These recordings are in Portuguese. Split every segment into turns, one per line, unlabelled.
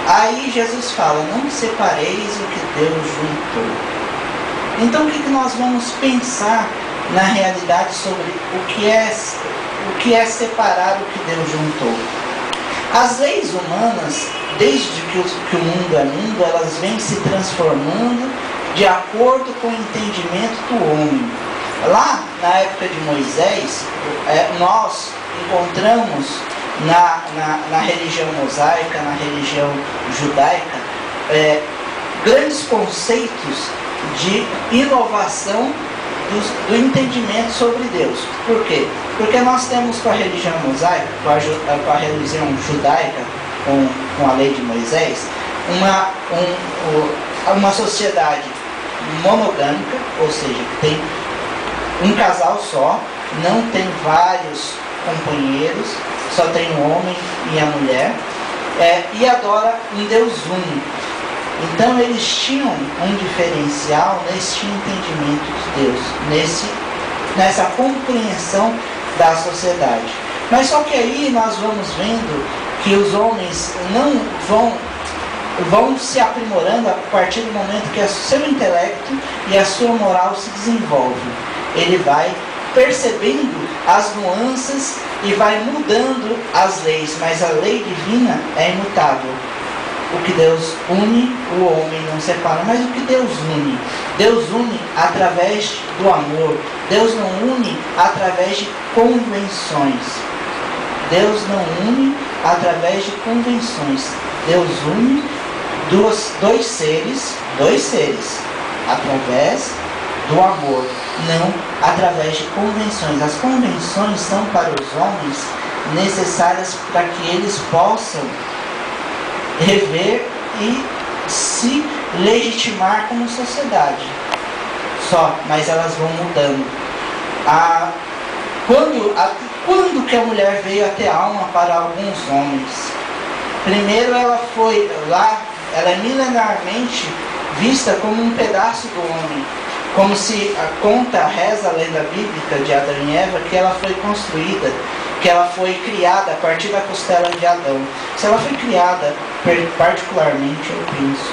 Aí Jesus fala: não separeis o que Deus juntou. Então o que nós vamos pensar na realidade sobre o que é separar o que Deus juntou? As leis humanas, desde que o mundo é mundo, elas vêm se transformando de acordo com o entendimento do homem. Lá na época de Moisés, nós encontramos na religião mosaica, na religião judaica, grandes conceitos de inovação do entendimento sobre Deus. Por quê? Porque nós temos com a religião mosaica, com a religião judaica, com a lei de Moisés, uma sociedade monogâmica, ou seja, que tem um casal só, não tem vários companheiros, só tem o homem e a mulher, e adora um Deus único. Então eles tinham um diferencial nesse entendimento de Deus, nessa compreensão da sociedade. Mas só que aí nós vamos vendo que os homens não vão se aprimorando a partir do momento que o seu intelecto e a sua moral se desenvolvem. Ele vai percebendo as nuances e vai mudando as leis, mas a lei divina é imutável. O que Deus une, o homem não separa. Mas o que Deus une? Deus une através do amor. Deus não une através de convenções. Deus não une através de convenções. Deus une dois seres, através do amor, não através de convenções. As convenções são para os homens necessárias para que eles possam rever e se legitimar como sociedade. Só, mas elas vão mudando. Quando que a mulher veio a ter alma para alguns homens? Primeiro ela é milenarmente vista como um pedaço do homem. Como se reza a lenda bíblica de Adão e Eva, que ela foi construída, que ela foi criada a partir da costela de Adão. Se ela foi criada, particularmente eu penso,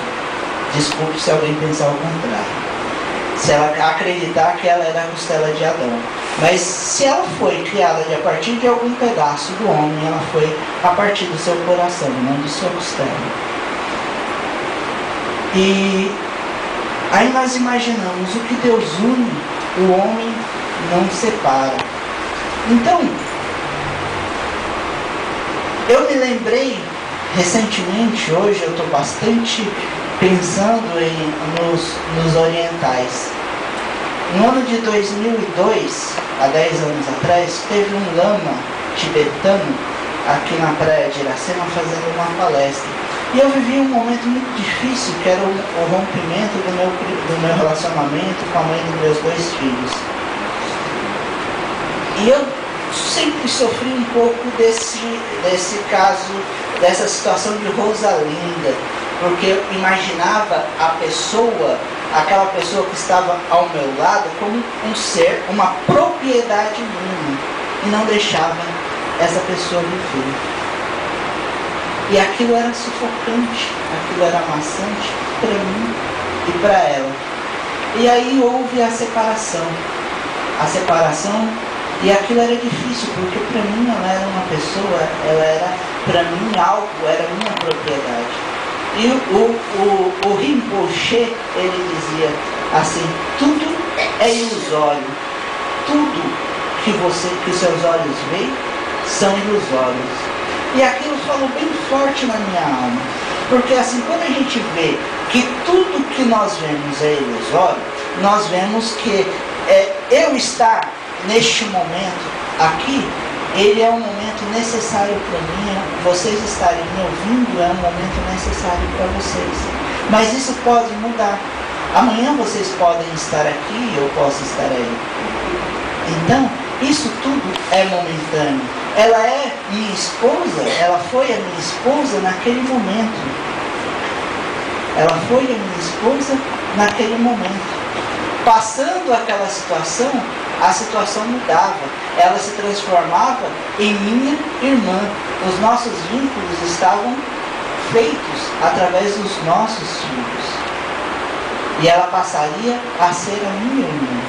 desculpe se alguém pensar o contrário, se ela acreditar que ela é da costela de Adão, mas se ela foi criada a partir de algum pedaço do homem, ela foi a partir do seu coração, não de sua costela. E aí nós imaginamos: o que Deus une, o homem não separa. Então, eu me lembrei recentemente, hoje eu estou bastante pensando nos orientais. No ano de 2002, há 10 anos atrás, teve um lama tibetano aqui na praia de Iracema fazendo uma palestra. E eu vivi um momento muito difícil, que era o rompimento do meu relacionamento com a mãe dos meus 2 filhos. E eu sempre sofri um pouco desse caso, dessa situação de Rosalinda, porque eu imaginava aquela pessoa que estava ao meu lado, como um ser, uma propriedade minha, e não deixava essa pessoa viver. E aquilo era sufocante, aquilo era amassante para mim e para ela. E aí houve a separação, e aquilo era difícil, porque para mim ela era uma pessoa, ela era para mim algo, era minha propriedade. E o Rinpoche, ele dizia assim: tudo é ilusório, tudo que seus olhos veem são ilusórios. E aquilo falou bem forte na minha alma, porque assim, quando a gente vê que tudo que nós vemos é ilusório, nós vemos que eu estar neste momento aqui, ele é um momento necessário para mim, vocês estarem me ouvindo é um momento necessário para vocês. Mas isso pode mudar. Amanhã vocês podem estar aqui e eu posso estar aí. Então, isso tudo é momentâneo. Ela é minha esposa, ela foi a minha esposa naquele momento. Ela foi a minha esposa naquele momento. Passando aquela situação, a situação mudava. Ela se transformava em minha irmã. Os nossos vínculos estavam feitos através dos nossos filhos. E ela passaria a ser a minha irmã.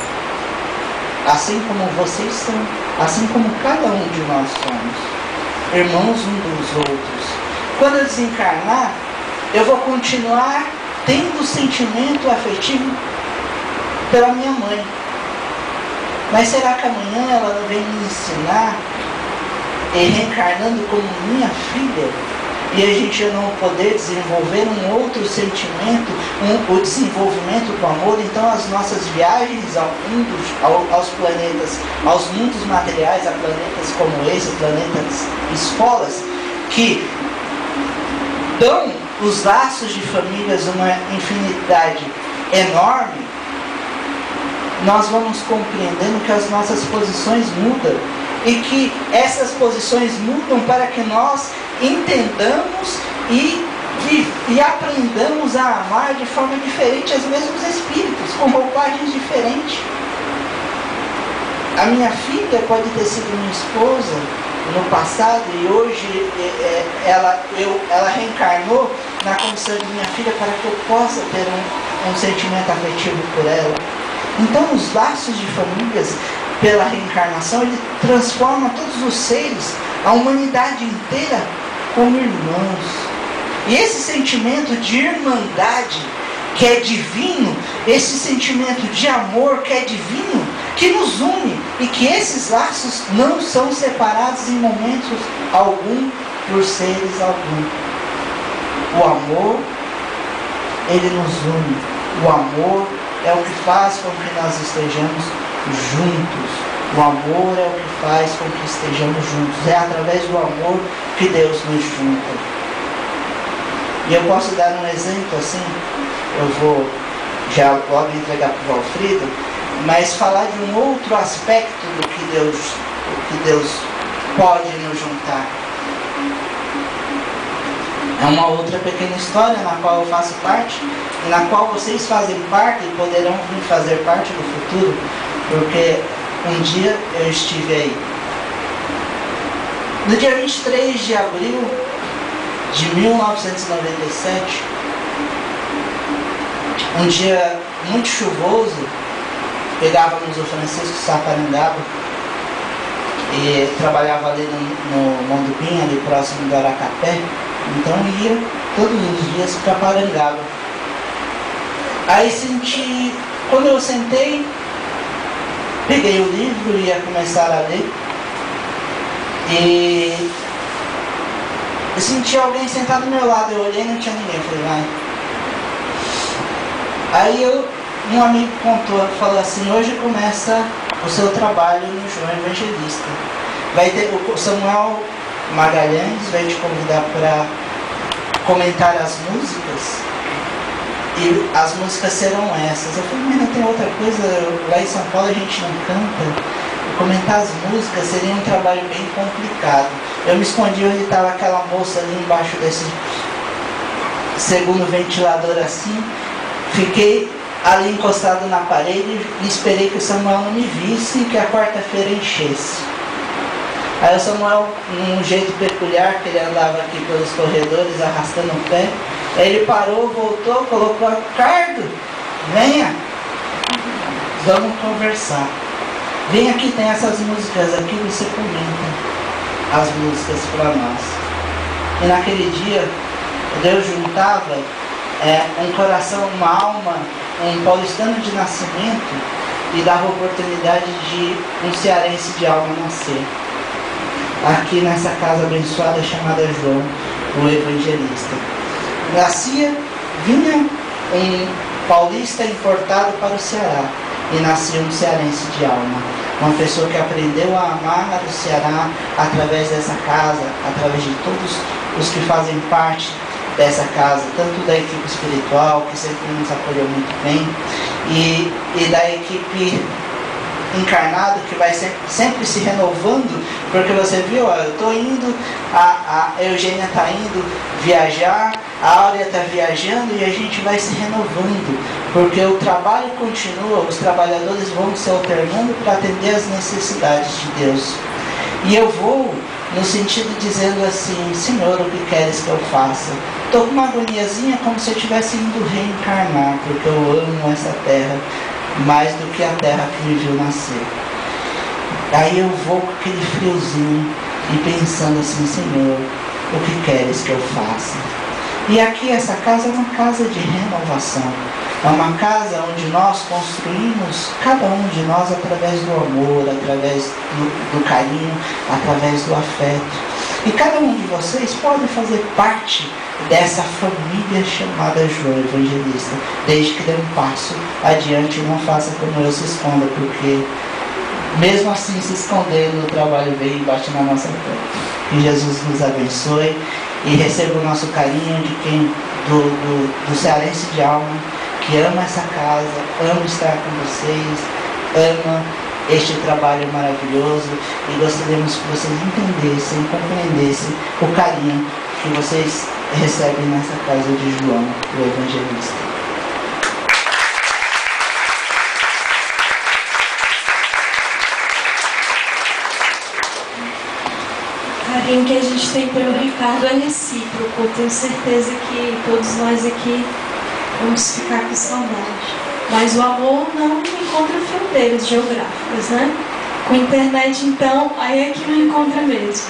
Assim como vocês são, assim como cada um de nós somos, irmãos um dos outros. Quando eu desencarnar, eu vou continuar tendo sentimento afetivo pela minha mãe. Mas será que amanhã ela não vem me ensinar, reencarnando como minha filha, e a gente não poder desenvolver um outro sentimento, o desenvolvimento do amor? Então as nossas viagens ao mundo, aos planetas, aos mundos materiais, a planetas como esse, planetas escolas, que dão os laços de famílias uma infinidade enorme, nós vamos compreendendo que as nossas posições mudam e que essas posições mudam para que nós entendamos e aprendamos a amar de forma diferente os mesmos espíritos, com roupagens diferentes. A minha filha pode ter sido minha esposa no passado e hoje ela reencarnou na condição de minha filha para que eu possa ter um sentimento afetivo por ela. Então os laços de famílias, pela reencarnação, ele transforma todos os seres, a humanidade inteira, como irmãos. E esse sentimento de irmandade que é divino, esse sentimento de amor que é divino, que nos une, e que esses laços não são separados em momentos algum por seres algum. O amor, ele nos une. O amor é o que faz com que nós estejamos juntos. O amor é o que faz com que estejamos juntos. É através do amor que Deus nos junta. E eu posso dar um exemplo assim, eu vou já logo entregar para o Valfrido, mas falar de um outro aspecto do que Deus pode nos juntar. É uma outra pequena história na qual eu faço parte, e na qual vocês fazem parte e poderão vir fazer parte no futuro, porque um dia eu estive aí. No dia 23 de abril de 1997, um dia muito chuvoso, pegávamos o Francisco Saparangaba e trabalhava ali no Mondubim, ali próximo do Aracapé. Então ia todos os dias para Parangaba. Aí senti, quando eu sentei, peguei o livro e ia começar a ler, e eu senti alguém sentado do meu lado. Eu olhei e não tinha ninguém. Eu falei, vai. Aí um amigo falou assim: hoje começa o seu trabalho no João Evangelista. Vai ter o Samuel Magalhães vai te convidar para comentar as músicas, e as músicas serão essas. Eu falei, mas não tem outra coisa, lá em São Paulo a gente não canta. Comentar as músicas seria um trabalho bem complicado. Eu me escondi onde estava aquela moça ali embaixo desse segundo ventilador assim, fiquei ali encostado na parede e esperei que o Samuel não me visse e que a quarta-feira enchesse. Aí o Samuel, num jeito peculiar, que ele andava aqui pelos corredores arrastando o pé, aí ele parou, voltou, colocou: Ricardo, venha, vamos conversar. Vem aqui, tem essas músicas aqui, você comenta as músicas para nós. E naquele dia, Deus juntava um coração, uma alma, um paulistano de nascimento, e dava oportunidade de um cearense de alma nascer aqui nessa casa abençoada chamada João, o Evangelista. Nascia, vinha um paulista importado para o Ceará, e nascia um cearense de alma, uma pessoa que aprendeu a amar o Ceará através dessa casa, através de todos os que fazem parte dessa casa, tanto da equipe espiritual, que sempre nos apoiou muito bem, e da equipe encarnado, que vai sempre se renovando, porque você viu, eu estou indo, a Eugênia está indo viajar, a Áurea está viajando, e a gente vai se renovando, porque o trabalho continua, os trabalhadores vão se alternando para atender as necessidades de Deus. E eu vou no sentido dizendo assim: Senhor, o que queres que eu faça? Estou com uma agoniazinha como se eu estivesse indo reencarnar, porque eu amo essa terra mais do que a terra que me viu nascer. Aí eu vou com aquele friozinho e pensando assim: Senhor, o que queres que eu faça? E aqui essa casa é uma casa de renovação. É uma casa onde nós construímos, cada um de nós, através do amor, através do carinho, através do afeto. E cada um de vocês pode fazer parte dessa família chamada João Evangelista, desde que dê um passo adiante e não faça como eu, se esconda, porque mesmo assim se escondendo, o trabalho vem e bate na nossa porta. Que Jesus nos abençoe e receba o nosso carinho de quem, do cearense de alma, que ama essa casa, ama estar com vocês, ama este trabalho maravilhoso, e gostaríamos que vocês entendessem, compreendessem o carinho que vocês recebem nessa casa de João, o Evangelista.
O carinho que a gente tem pelo Ricardo é recíproco. Eu tenho certeza que todos nós aqui vamos ficar com saudade. Mas o amor não encontra fronteiras geográficas, né? Com a internet, então, aí é que não encontra mesmo.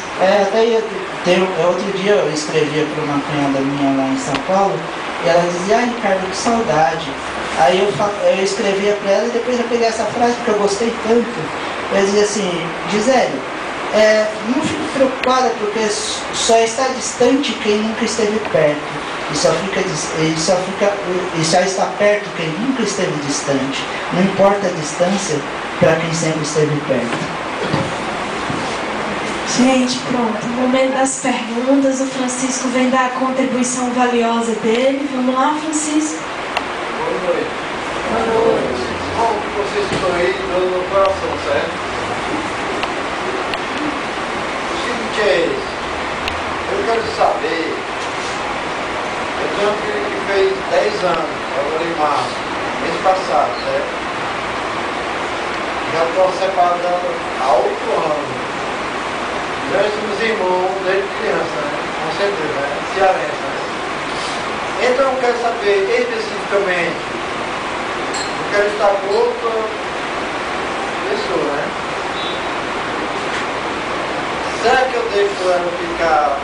Outro dia eu escrevia para uma cunhada minha lá em São Paulo, e ela dizia: Ricardo, que saudade. Aí eu escrevia para ela, e depois eu peguei essa frase porque eu gostei tanto. Eu dizia assim: Gisele, não fique preocupada, porque só está distante quem nunca esteve perto. E só está perto quem nunca esteve distante. Não importa a distância para quem sempre esteve perto.
Gente, pronto. No momento das perguntas, o Francisco vem dar a contribuição valiosa dele. Vamos lá, Francisco.
Boa noite. Boa noite. Bom, vocês estão aí no coração, certo? O seguinte é esse. Eu quero saber. Eu tenho um filho que fez 10 anos, agora em março, mês passado, certo? Já estou separado há 8 anos. Nós somos irmãos desde criança, né? Com certeza, né? Cearense, né? Então eu quero saber especificamente, eu quero estar com outra pessoa, né? Será que eu deixo ela ficar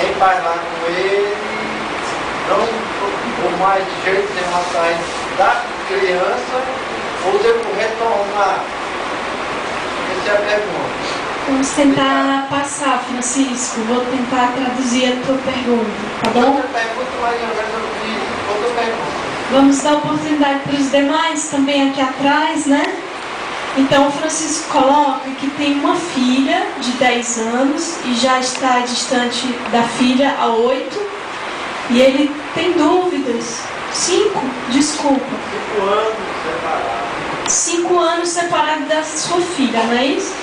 em paz lá com ele? Não por mais de jeito nenhum atrás da criança, ou devo retornar? Essa é a pergunta.
Vamos tentar passar, Francisco. Vou tentar traduzir a tua pergunta, tá bom?
Outra pergunta, mas eu resolvi outra pergunta.
Vamos dar oportunidade para os demais também aqui atrás, né? Então, o Francisco coloca que tem uma filha de 10 anos e já está distante da filha há 8. E ele tem dúvidas. 5, desculpa.
5 anos separados.
5 anos separado da sua filha, não é isso?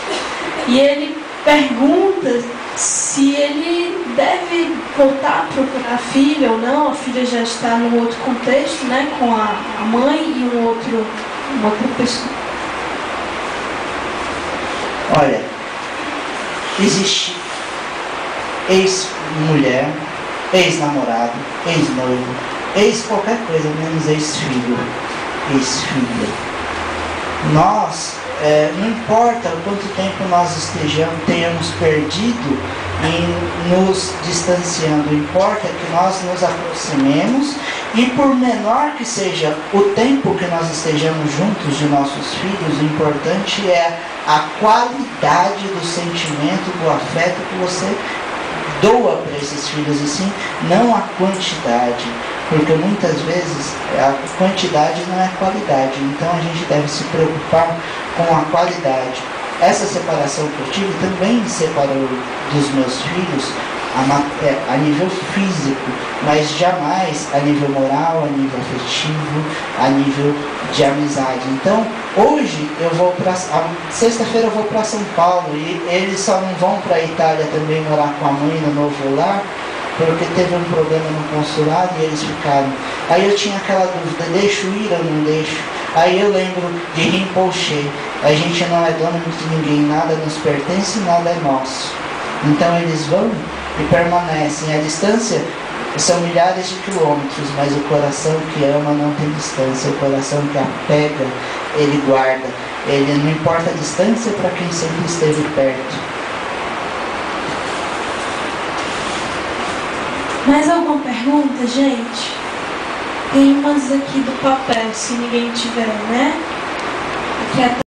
E ele pergunta se ele deve voltar a procurar a filha ou não. A filha já está num outro contexto, né? Com a mãe e uma outra pessoa.
Olha, existe ex-mulher, ex-namorado, ex-noivo, ex-qualquer coisa, menos ex-filho, ex-filha. Nós, não importa quanto tempo nós tenhamos perdido em nos distanciando, importa que nós nos aproximemos, e por menor que seja o tempo que nós estejamos juntos de nossos filhos, o importante é a qualidade do sentimento, do afeto que você doa para esses filhos, e sim, não a quantidade, porque muitas vezes a quantidade não é qualidade. Então a gente deve se preocupar com a qualidade. Essa separação que eu tive também me separou dos meus filhos a nível físico, mas jamais a nível moral, a nível afetivo, a nível de amizade. Então, hoje eu vou para sexta-feira eu vou para São Paulo, e eles só não vão para a Itália também morar com a mãe no novo lar, porque teve um problema no consulado e eles ficaram. Aí eu tinha aquela dúvida: deixo ir ou não deixo? Aí eu lembro de Rinpoche, a gente não é dono de ninguém, nada nos pertence, nada é nosso. Então eles vão e permanecem. A distância são milhares de quilômetros, mas o coração que ama não tem distância. O coração que apega, ele guarda. Ele não importa a distância para quem sempre esteve perto.
Mais alguma pergunta, gente? Tem umas aqui do papel, se ninguém tiver, né? Aqui atrás.